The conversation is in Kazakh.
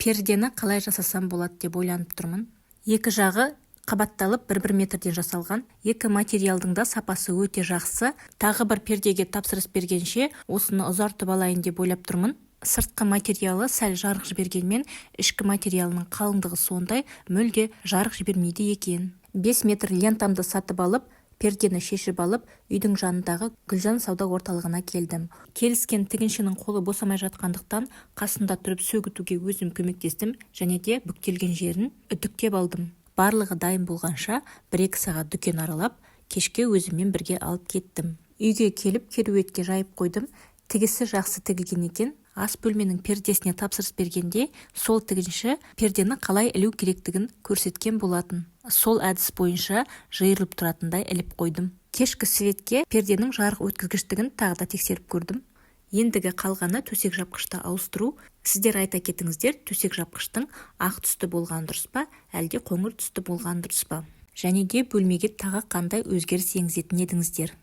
пердені қалай жасасам болады деп ойланып тұрмын. Екі жағы қабатталып 1-1 метрден жасалған. Екі материалдың да сапасы өте жақсы. Тағы бір пердеге тапсырыс бергенше осыны ұзартып алайын деп ойлап тұрмын. Сыртқы материалы сәл жарық жібергенмен, ішкі материалының қалыңдығы сондай, мүлде жарық жібермейді екен. 5 метр лентамды сатып алып, пердені шешіп алып, үйдің жанындағы Гүлжан сауда орталығына келдім. Келіскен тігіншінің қолы босамай жатқандықтан, қасында тұрып сөгітуге өзім көмектестім және де бүктелген жерін үтіктеп алдым. Барлығы дайын болғанша 1-2 сағат дүкен аралап, кешке өзіммен бірге алып кеттім. Үйге келіп кереуетке жайып қойдым. Тігісі жақсы тігілген екен. Ас бөлменің пердесіне тапсырыс бергенде, сол тігінші пердені қалай ілу керектігін көрсеткен болатын. Сол әдіс бойынша жиырылып тұратындай іліп қойдым. Кешкі светке перденің жарық өткізгіштігін тағы да тексеріп көрдім. Ендігі қалғаны төсек жапқышты ауыстыру. Сіздер айта кетіңіздер, төсек жапқыштың ақ түсті болған дұрыс па, әлде қоңыр түсті болған дұрыс па? Және де бөлмеге тағы қандай өзгеріс енгізетін едіңіздер?